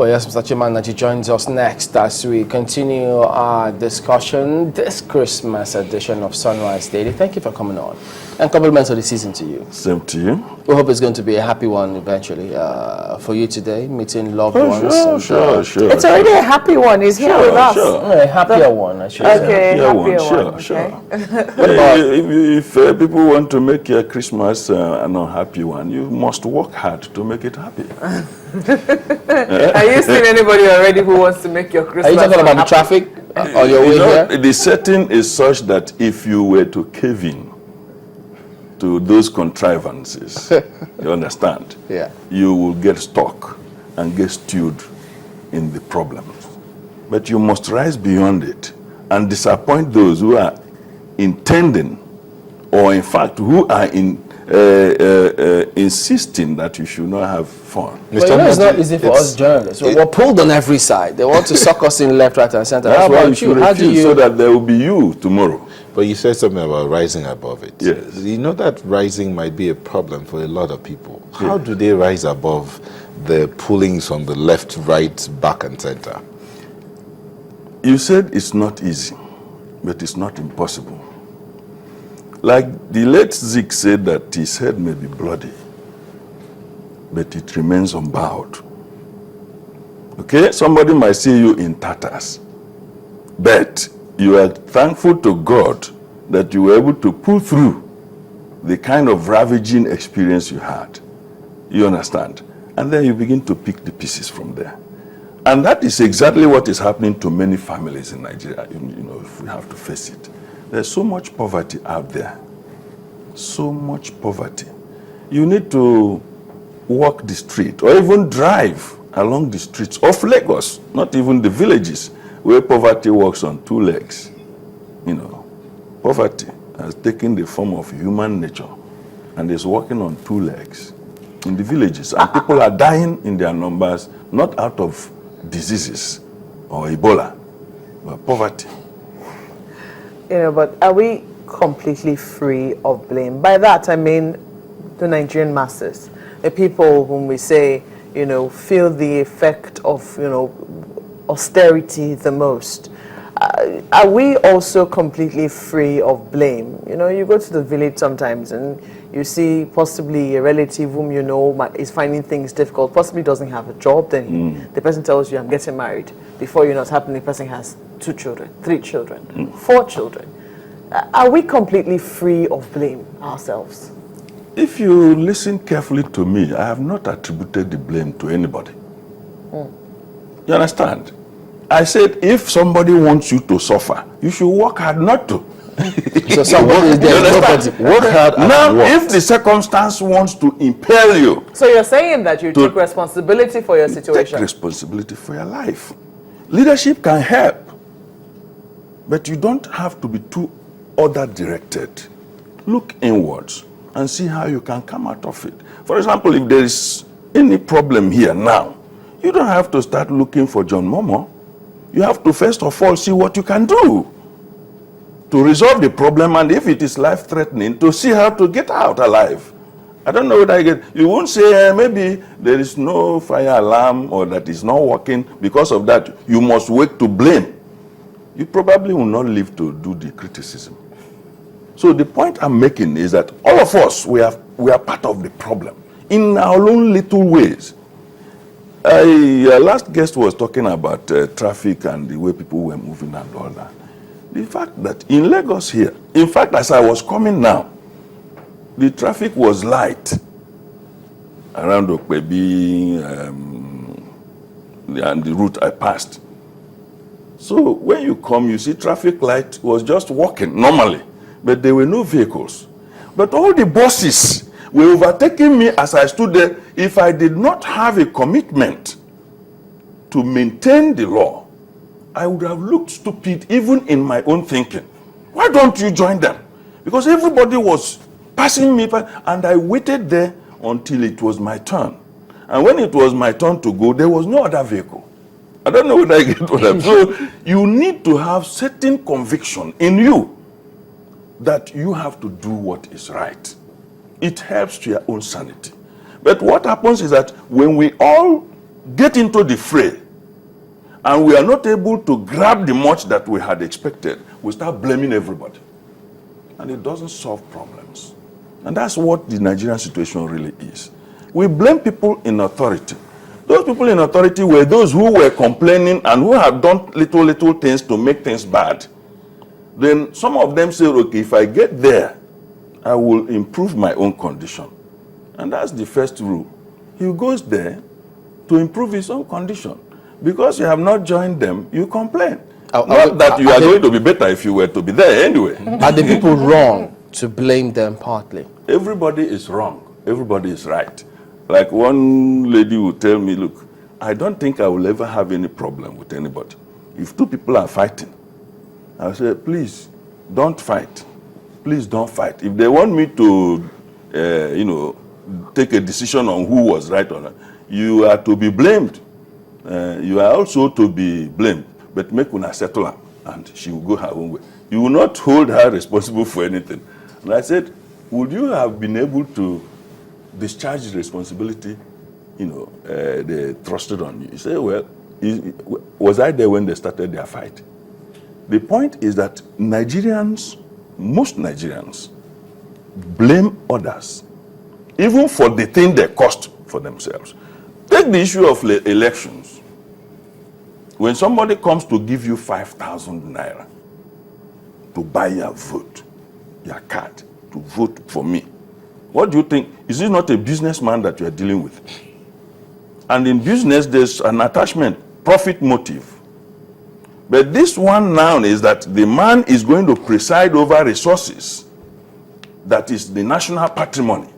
Well, yes, Mr. Chima Nnaji joins us next as we continue our discussion this Christmas edition of Sunrise Daily. Thank you for coming on. And compliments of the season to you. Same to you. We hope it's going to be a happy one eventually for you today, meeting loved ones. Sure. It's already a happy one. He's here with us. A happier one, I should say. Happier one. Sure. If people want to make your Christmas an unhappy one, you must work hard to make it happy. Are you seeing anybody already who wants to make your Christmas? Are you talking about the traffic on your way here? The setting is such that if you were to cave in to those contrivances, you understand? Yeah. You will get stuck and get stewed in the problems. But you must rise beyond it and disappoint those who are intending, or in fact, who are insisting that you should not have fun. But you know, it's not easy for us journalists. We're pulled on every side. They want to suck us in left, right, and center. That's why you should refuse, so that there will be you tomorrow. But you said something about rising above it. Yes. You know that rising might be a problem for a lot of people. How do they rise above the pullings on the left, right, back, and center? You said it's not easy, but it's not impossible. Like the late Zeke said that his head may be bloody, but it remains unbowed. Okay? Somebody might see you in tatters, but you are thankful to God that you were able to pull through the kind of ravaging experience you had. You understand? And then you begin to pick the pieces from there. And that is exactly what is happening to many families in Nigeria, you know, if we have to face it. There's so much poverty out there. So much poverty. You need to walk the street or even drive along the streets of Lagos, not even the villages, where poverty walks on two legs. You know, poverty has taken the form of human nature and is walking on two legs in the villages. And people are dying in their numbers, not out of diseases or Ebola, but poverty. You know, but are we completely free of blame? By that, I mean the Nigerian masses, the people whom we say, you know, feel the effect of, you know, austerity the most. Are we also completely free of blame? You know, you go to the village sometimes and you see possibly a relative whom you know is finding things difficult, possibly doesn't have a job, then the person tells you, I'm getting married. Before you know what's happening, the person has 2 children, 3 children, 4 children. Are we completely free of blame ourselves? If you listen carefully to me, I have not attributed the blame to anybody. You understand? I said, if somebody wants you to suffer, you should work hard not to. So somebody is there. Work hard. Now, if the circumstance wants to impel you, so you're saying that you take responsibility for your situation. Take responsibility for your life. Leadership can help, but you don't have to be too other directed. Look inwards and see how you can come out of it. For example, if there is any problem here now, you don't have to start looking for John Momo. You have to first of all see what you can do to resolve the problem, and if it is life-threatening, to see how to get out alive. I don't know what I get. You won't say maybe there is no fire alarm or that is not working. Because of that, you must wait to blame. You probably will not live to do the criticism. So the point I'm making is that all of us, we are part of the problem in our own little ways. Your last guest was talking about traffic and the way people were moving and all that. The fact that in Lagos here, in fact, as I was coming now, the traffic was light around Okpebi and the route I passed. So when you come, you see traffic light was just working normally, but there were no vehicles. But all the buses were overtaking me as I stood there. If I did not have a commitment to maintain the law, I would have looked stupid even in my own thinking. Why don't you join them? Because everybody was passing me, and I waited there until it was my turn. And when it was my turn to go, there was no other vehicle. I don't know whether I get what I'm saying. So you need to have certain conviction in you that you have to do what is right. It helps to your own sanity. But what happens is that when we all get into the fray and we are not able to grab the much that we had expected, we start blaming everybody. And it doesn't solve problems. And that's what the Nigerian situation really is. We blame people in authority. Those people in authority were those who were complaining and who have done little things to make things bad. Then some of them say, okay, if I get there, I will improve my own condition. And that's the first rule. He goes there to improve his own condition. Because you have not joined them, you complain. Not that you are going to be better if you were to be there anyway. Are the people wrong to blame them partly? Everybody is wrong. Everybody is right. Like one lady would tell me, look, I don't think I will ever have any problem with anybody. If two people are fighting, I'll say, please, don't fight. Please don't fight. If they want me to, take a decision on who was right or not, you are to be blamed. You are also to be blamed. But make una settle her, and she will go her own way. You will not hold her responsible for anything. And I said, would you have been able to discharge the responsibility, they thrusted on you? You say, well, was I there when they started their fight? The point is that most Nigerians, blame others, even for the thing they cost for themselves. Take the issue of elections. When somebody comes to give you 5,000 naira to buy your vote, your card, to vote for me, what do you think? Is this not a businessman that you are dealing with? And in business, there's an attachment, profit motive. But this one now is that the man is going to preside over resources that is the national patrimony.